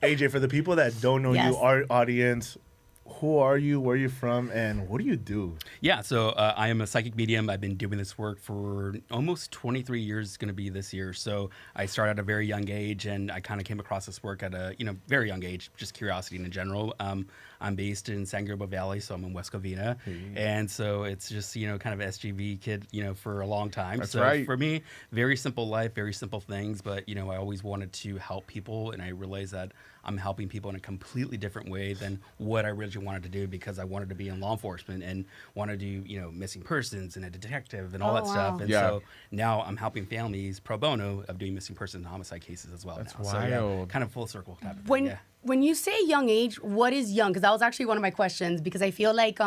AJ, for the people that don't know you, our audience, who are you, where are you from, and what do you do? Yeah, so I am a psychic medium. I've been doing this work for almost 23 years. It's going to be this year. So I started at a very young age, and I kind of came across this work at a very young age, just curiosity in general. I'm based in San Gabriel Valley, so I'm in West Covina. And so it's just, kind of SGV kid, for a long time. That's so right. For me, very simple life, very simple things. But, I always wanted to help people, and I realized that I'm helping people in a completely different way than what I originally wanted to do, because I wanted to be in law enforcement and wanted to do, missing persons and a detective and all that stuff. And so now I'm helping families pro bono of doing missing persons and homicide cases as well. That's now. wild. So kind of full circle type of thing. When you say young age, what is young? Because that was actually one of my questions, because I feel like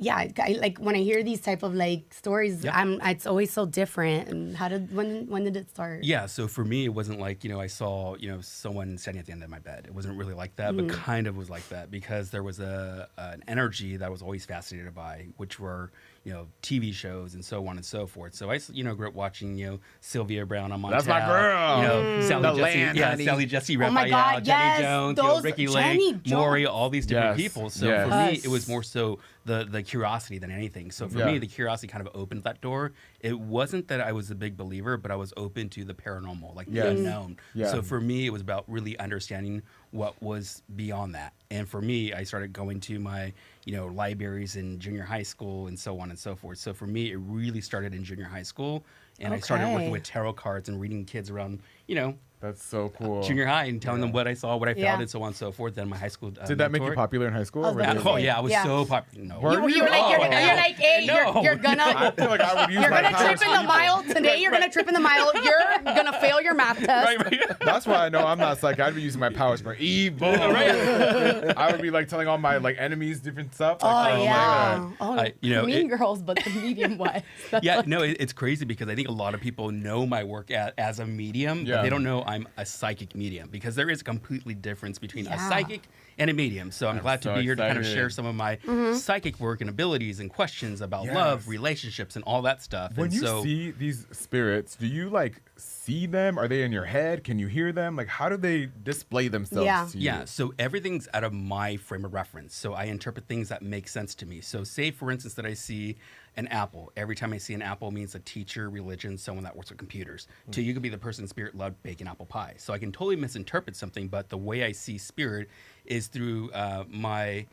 like when I hear these type of like stories, it's always so different. And when did it start? Yeah, so for me, it wasn't like, I saw, someone standing at the end of my bed. It wasn't really like that, but kind of was like that, because there was an energy that I was always fascinated by, which were, TV shows and so on and so forth. So I, grew up watching, Sylvia Brown on Montel. That's my girl. Sally Jesse Raphael, my God, Jenny Jones, Ricky Lake, Maury, all these different people. So for me, it was more so the curiosity than anything. So for me, the curiosity kind of opened that door. It wasn't that I was a big believer, but I was open to the paranormal, like the unknown. So for me, it was about really understanding what was beyond that. And for me, I started going to my, libraries in junior high school and so on and so forth. So for me, it really started in junior high school. And I started working with tarot cards and reading kids around, That's so cool. Junior high, and telling them what I saw, what I felt, and so on and so forth. Then my high school Did that make you popular in high school? I was so popular. No. You're like, hey, you're gonna I feel like I would use you're my gonna powers. trip in the mile today. You're gonna trip in the mile. You're gonna fail your math test. That's why I know I'm not psychic. I'd be using my powers for evil. I would be like telling all my enemies different stuff. Mean Girls, but the medium wise. It's crazy, because I think a lot of people know my work as a medium, but they don't know I'm a psychic medium, because there is a completely difference between a psychic and a medium. So I'm glad to be here to kind of share some of my psychic work and abilities and questions about love, relationships, and all that stuff. When you see these spirits, do you like see them? Are they in your head? Can you hear them? Like, how do they display themselves to you? Yeah, so everything's out of my frame of reference. So I interpret things that make sense to me. So say, for instance, that I see an apple. Every time I see an apple means a teacher, religion, someone that works with computers. To you could be the person in spirit loved baking apple pie. So I can totally misinterpret something, but the way I see spirit is through my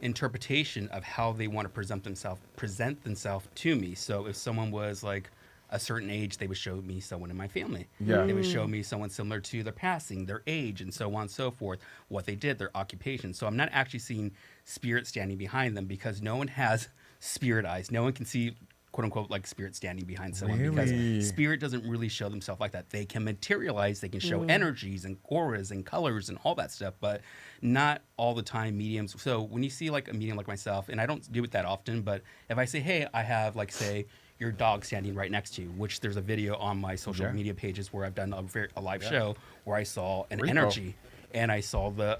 interpretation of how they want to present themselves to me. So if someone was like a certain age, they would show me someone in my family. They would show me someone similar to their passing, their age, and so on and so forth, what they did, their occupation. So I'm not actually seeing spirit standing behind them, because no one has spirit eyes. No one can see, quote unquote, like spirit standing behind someone, because spirit doesn't really show themselves like that. They can materialize, they can show energies and auras and colors and all that stuff, but not all the time mediums. So when you see like a medium like myself, and I don't do it that often, but if I say, hey, I have like, say, your dog standing right next to you, which there's a video on my social media pages where I've done a live show where I saw an energy. And I saw the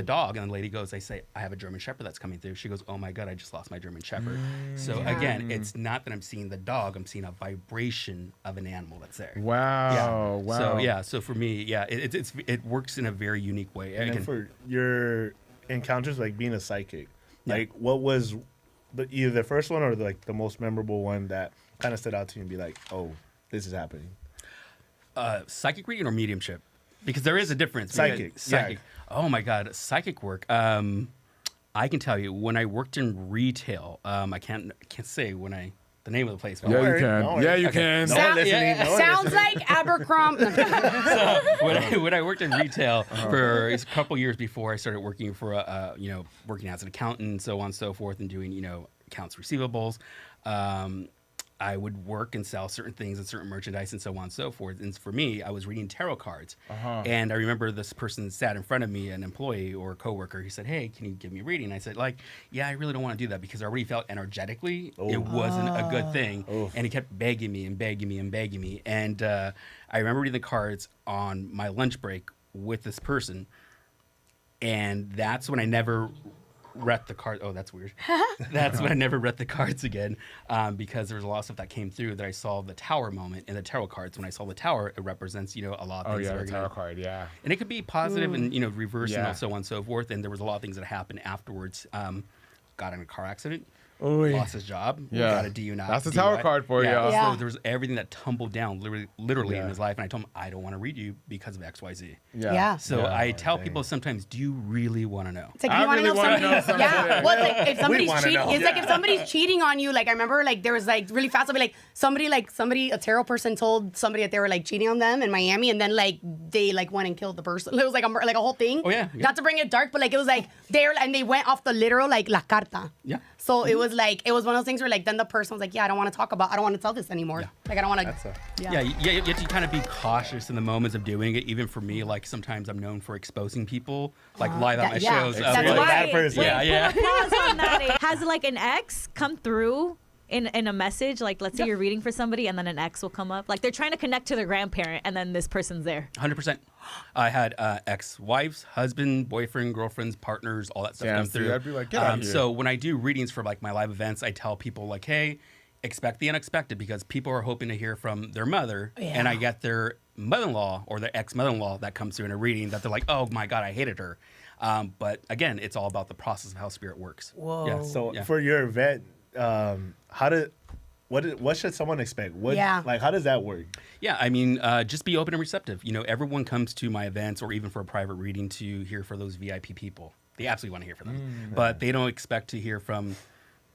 dog, and the lady goes, I have a German Shepherd that's coming through. She goes, oh my God, I just lost my German Shepherd. So again, it's not that I'm seeing the dog, I'm seeing a vibration of an animal that's there. Wow. So for me, it works in a very unique way. And then for your encounters, like being a psychic, like what was either the first one or like the most memorable one that kind of stood out to you and be like, oh, this is happening? Psychic reading or mediumship? Because there is a difference. Psychic. Oh my God, psychic work. I can tell you, when I worked in retail, I can't say the name of the place. Yeah, you can. Yeah, you can. Sounds like Abercrombie. So when I worked in retail for a couple years before I started working for working as an accountant and so on and so forth, and doing accounts receivables. I would work and sell certain things and certain merchandise and so on and so forth. And for me, I was reading tarot cards. And I remember this person sat in front of me, an employee or a coworker. He said, hey, can you give me a reading? And I said, yeah, I really don't want to do that, because I already felt energetically it wasn't a good thing. And he kept begging me and begging me and begging me. And I remember reading the cards on my lunch break with this person. And that's when I never read the card. Oh, that's weird. That's when I never read the cards again, because there was a lot of stuff that came through that I saw the tower moment in the tarot cards. When I saw the tower, it represents, a lot of things. Oh yeah, the tarot card, yeah. And it could be positive and, reverse and so on and so forth. And there was a lot of things that happened afterwards. Got in a car accident. Lost his job. Got a DUI. That's the tower card for you. So there was everything that tumbled down literally in his life. And I told him, I don't want to read you because of XYZ. So I tell people sometimes, do you really want to know? It's like, you want to know something. Yeah. Well, like, if somebody's cheating, it's like if somebody's cheating on you, like I remember like there was like really fast, I'll be like somebody, a tarot person told somebody that they were like cheating on them in Miami, and then like they like went and killed the person. It was like a whole thing. Oh yeah. Not to bring it dark, but like it was like they went off the literal like la carta. Yeah. So it was like, it was one of those things where like, then the person was like, I don't want to tell this anymore. Like, I don't want to. You have to kind of be cautious in the moments of doing it. Even for me, like sometimes I'm known for exposing people, like live at my shows. That's why. Pause on that. Has like an ex come through in a message? Like, let's say you're reading for somebody and then an ex will come up. Like they're trying to connect to their grandparent and then this person's there. 100%. I had ex-wives, husband, boyfriend, girlfriends, partners, all that stuff come through. I'd be like, get out here. So when I do readings for like my live events, I tell people like, hey, expect the unexpected, because people are hoping to hear from their mother, and I get their mother-in-law or their ex-mother-in-law that comes through in a reading that they're like, oh my God, I hated her. But again, it's all about the process of how spirit works. Whoa. Yeah. So for your event, what should someone expect? Like, how does that work? Yeah, I mean, just be open and receptive. Everyone comes to my events or even for a private reading to hear for those VIP people. They absolutely want to hear from them. But they don't expect to hear from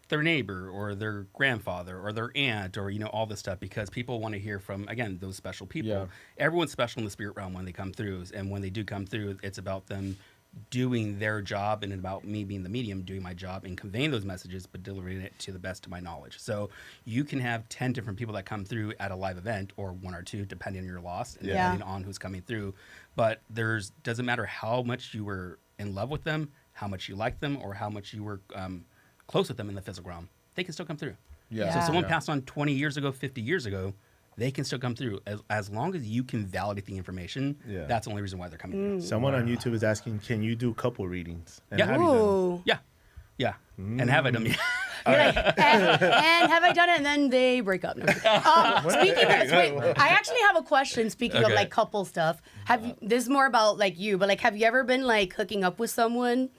their neighbor or their grandfather or their aunt or, all this stuff, because people want to hear from, again, those special people. Yeah. Everyone's special in the spirit realm when they come through. And when they do come through, it's about them doing their job and about me being the medium, doing my job and conveying those messages, but delivering it to the best of my knowledge. So you can have 10 different people that come through at a live event, or 1 or 2, depending on your loss and depending on who's coming through. But doesn't matter how much you were in love with them, how much you liked them, or how much you were close with them in the physical realm. They can still come through. Yeah. So if someone passed on 20 years ago, 50 years ago, they can still come through as long as you can validate the information. Yeah. That's the only reason why they're coming through. Someone on YouTube is asking, can you do couple readings? And yeah. Have you done them? Yeah. And have I done it? And have I done it? And then they break up. No. Speaking of, I actually have a question. Speaking of like couple stuff, this is more about like you, but like, have you ever been like hooking up with someone?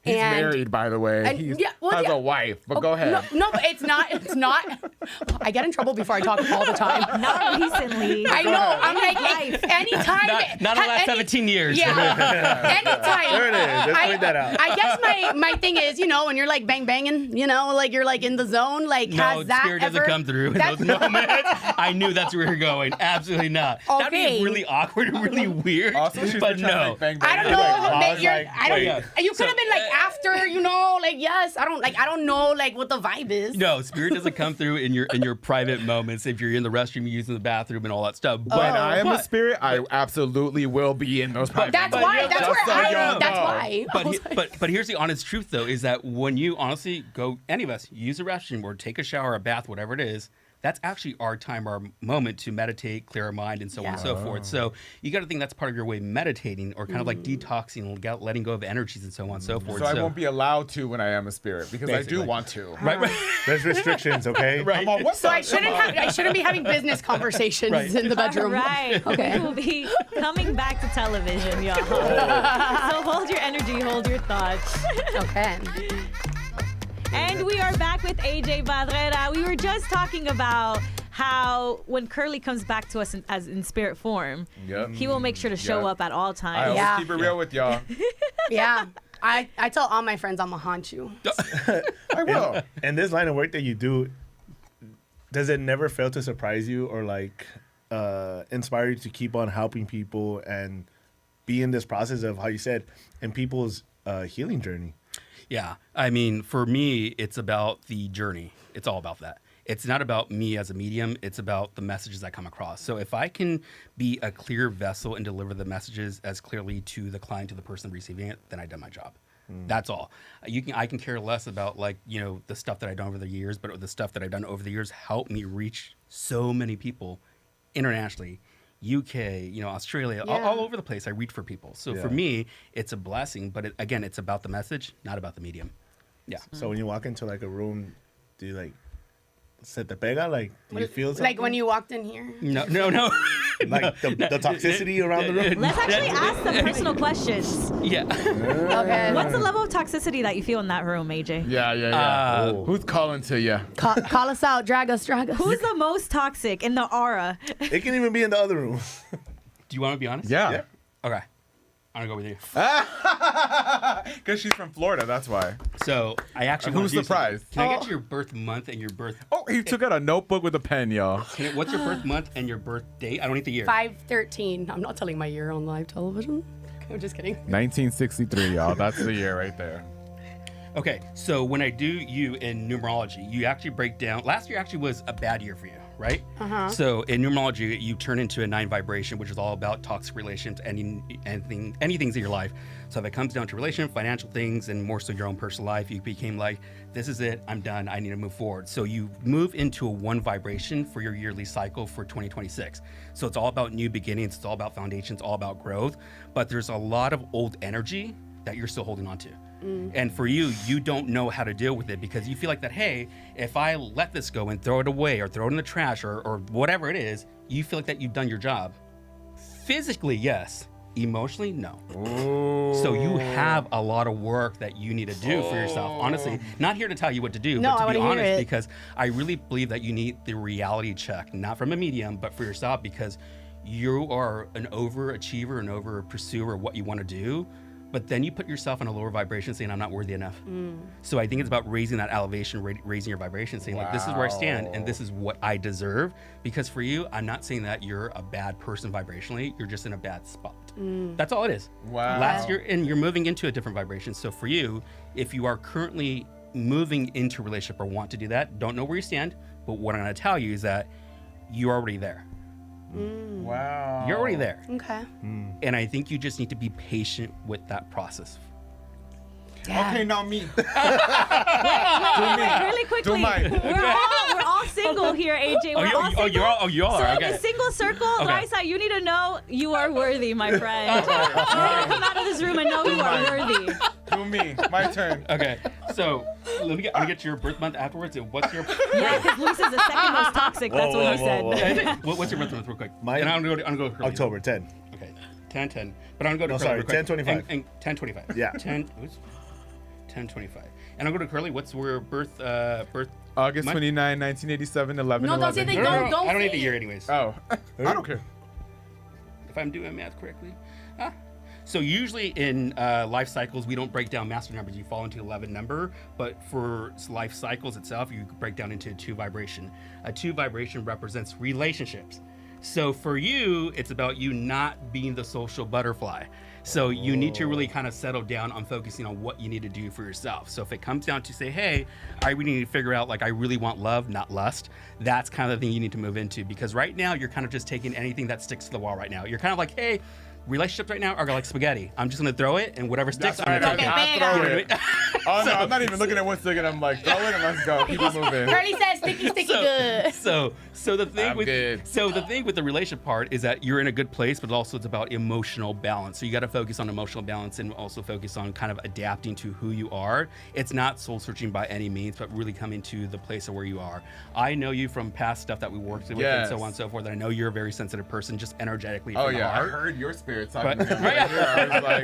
He's married, by the way. He has a wife, but go ahead. No, but it's not. I get in trouble before I talk all the time. Not recently. I know. I'm like, anytime. Not in the last 17 years. Yeah. Anytime. There it is. Let's point that out. I guess my thing is, when you're like banging, like you're like in the zone, like has that spirit doesn't come through in those moments. I knew that's where you're going. Absolutely not. Okay. That'd be really awkward and really weird. Also, but no. Bang, I don't know. You could have been like after, like yes. I don't know like what the vibe is. No, spirit doesn't come through in your private moments if you're in the restroom, using the bathroom and all that stuff. When I am a spirit, I absolutely will be in those private moments. That's why. But here's the honest truth though, is that when you honestly go, any of us, use a restroom or take a shower, a bath, whatever it is, that's actually our time, our moment to meditate, clear our mind, and so on and so forth. So you got to think that's part of your way of meditating, or kind of like detoxing, letting go of energies, and so on and so forth. So I won't be allowed to when I am a spirit, because basically. I do want to. Right. There's restrictions, okay? Right. So I shouldn't be having business conversations in the bedroom. Right. Okay. We'll be coming back to television, y'all. So hold your energy, hold your thoughts. Okay. And we are back with AJ Barrera. We were just talking about how when Curly comes back to us in spirit form, he will make sure to show up at all times. I always keep it real with y'all. Yeah. I tell all my friends I'm going to haunt you. I will. And this line of work that you do, does it never fail to surprise you or like inspire you to keep on helping people and be in this process of, how you said, in people's healing journey? Yeah. I mean, for me, it's about the journey. It's all about that. It's not about me as a medium. It's about the messages I come across. So if I can be a clear vessel and deliver the messages as clearly to the client, to the person receiving it, then I've done my job. That's all. I can care less about the stuff that I've done over the years, but the stuff that I've done over the years helped me reach so many people internationally. UK, Australia, all over the place. I read for people. So for me, it's a blessing. But again, it's about the message, not about the medium. Yeah. So when you walk into like a room, do you like se te pega? Like, do you feel something? Like when you walked in here? No. Like the toxicity around the room? Let's actually ask some personal questions. Yeah. Okay. What's the level of toxicity that you feel in that room, AJ? Yeah. Who's calling to you? Call us out. Drag us. Who's the most toxic in the aura? It can even be in the other room. Do you want to be honest? Yeah. Okay. I'm going to go with you. Because she's from Florida, that's why. So I actually Who's want to do surprised? something. Can I get your birth month and your birth? Oh, he took out a notebook with a pen, y'all. What's your birth month and your birth date? I don't need the year. 5/13. I'm not telling my year on live television. I'm just kidding. 1963, y'all. That's the year right there. Okay, so when I do you in numerology, you actually break down. Last year actually was a bad year for you, right? So in numerology, you turn into a 9 vibration, which is all about toxic relations, anything in your life. So if it comes down to relationship, financial things, and more so your own personal life, you became like, this is it, I'm done, I need to move forward. So you move into a 1 vibration for your yearly cycle for 2026. So it's all about new beginnings, it's all about foundations, all about growth, but there's a lot of old energy that you're still holding on to. And for you, you don't know how to deal with it because you feel like that, hey, if I let this go and throw it away or throw it in the trash or whatever it is, you feel like that you've done your job. Physically, yes. Emotionally, no. Ooh. So you have a lot of work that you need to do for yourself. Honestly, not here to tell you what to do, No, but I to be wanna hear honest, it. because I really believe that you need the reality check, not from a medium, but for yourself, because you are an overachiever, an over pursuer of what you want to do. But then you put yourself in a lower vibration saying, I'm not worthy enough. So I think it's about raising that elevation, raising your vibration, saying like, this is where I stand and this is what I deserve. Because for you, I'm not saying that you're a bad person vibrationally, you're just in a bad spot. That's all it is. Wow. Last year, and you're moving into a different vibration. So for you, if you are currently moving into a relationship or want to do that, don't know where you stand, but what I'm gonna tell you is that you're already there. Wow. You're already there. Okay. And I think you just need to be patient with that process. Yeah. Okay, now me. Really quickly, Do mine. we're all single here, AJ. We're all single. You are. So Okay. the single circle, Okay. Raisa, you need to know you are worthy, my friend. You're gonna come out of this room and know you are worthy. Do me. My turn. Okay, so I'm gonna get your birth month afterwards. And what's your Yeah, because Luis is the second most toxic. That's what he said. what's your birth month real quick? Mine- And I'm gonna go Curly. October 10. Okay, 10. But I'm gonna go to No, Curly sorry, real quick. 10/25. And 10/25. Yeah. 10/25. And I'll go to Curly. What's your birth August month? 29, 1987, 11, No, don't say 11. they No, don't I don't need say the year it. anyways. Oh, I don't care. If I'm doing math correctly. So usually in life cycles, we don't break down master numbers. You fall into 11 number, but for life cycles itself, you break down into a 2 vibration. A 2 vibration represents relationships. So for you, it's about you not being the social butterfly. So you need to really kind of settle down on focusing on what you need to do for yourself. So if it comes down to say, hey, I really need to figure out like I really want love, not lust, that's kind of the thing you need to move into, because right now you're kind of just taking anything that sticks to the wall right now. You're kind of like, hey, relationships right now are like spaghetti. I'm just gonna throw it, and whatever sticks, That's I'm right. gonna I take throw it. it. Oh no, I'm not even looking at one stick, and I'm like, throw it and let's go. Keep it moving. Curly says sticky good. So the thing I'm with good. the thing with the relationship part is that you're in a good place, but also it's about emotional balance. So you got to focus on emotional balance and also focus on kind of adapting to who you are. It's not soul searching by any means, but really coming to the place of where you are. I know you from past stuff that we worked with and so on and so forth. And I know you're a very sensitive person, just energetically. Oh from the yeah, I heart. heard your spirit talking But- to me right here. I was like,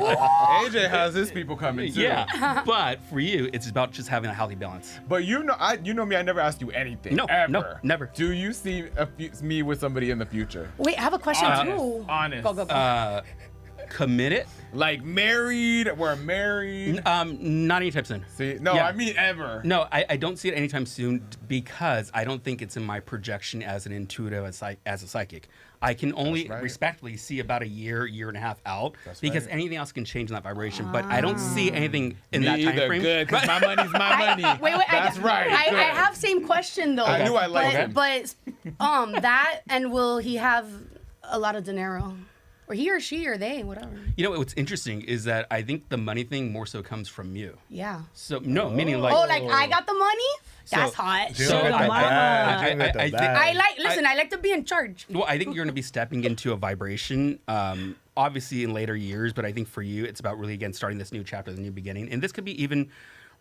AJ has his people coming too. Yeah, but for you, it's about just having a healthy balance. But you know me. I never asked you anything. No, ever. no, never. Do you see me with somebody in the future? Wait, I have a question too. Honest. Go. Committed? Like married? We're married. Not anytime soon. See, no, Yeah. I mean ever. No, I don't see it anytime soon because I don't think it's in my projection as an intuitive, as a psychic. I can only That's right. respectfully see about a year and a half out That's because right. anything else can change in that vibration. But I don't see anything in Me that time either. frame. Good, because my money's my money. Wait, That's right. I Good. have same question though. I knew I liked him. But that and will he have a lot of dinero, or he or she or they, whatever. You know what's interesting is that I think the money thing more so comes from you. Yeah. So no, meaning like Like I got the money. That's So- hot. so Doing it Mama. the bag, doing it the I think- bag. I like to be in charge. Well, I think you're going to be stepping into a vibration, obviously in later years, but I think for you, it's about really, again, starting this new chapter, the new beginning. And this could be even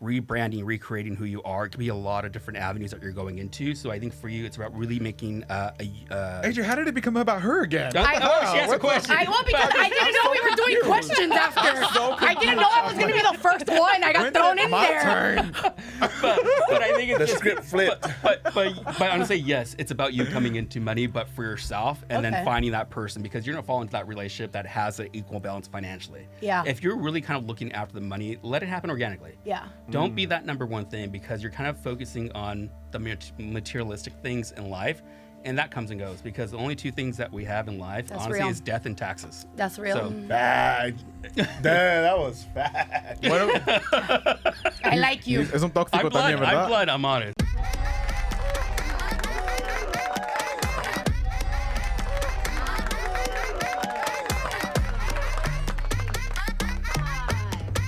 rebranding, recreating who you are. It could be a lot of different avenues that you're going into. So I think for you, it's about really making AJ, how did it become about her again? She has a question. Because I didn't know we were doing questions after. I didn't know I was going to be the first one. I got thrown in there. Turn. but I think it's The just, script flipped. But honestly, yes, it's about you coming into money, but for yourself, and then finding that person, because you're gonna fall into that relationship that has an equal balance financially. Yeah. If you're really kind of looking after the money, let it happen organically. Yeah. Don't be that number one thing, because you're kind of focusing on the materialistic things in life, and that comes and goes, because the only two things that we have in life, honestly, real. is death and taxes. That's real. So, Bad. Damn, that was bad. I like you. Es un tóxico I'm también, ¿verdad? blood, I'm on it.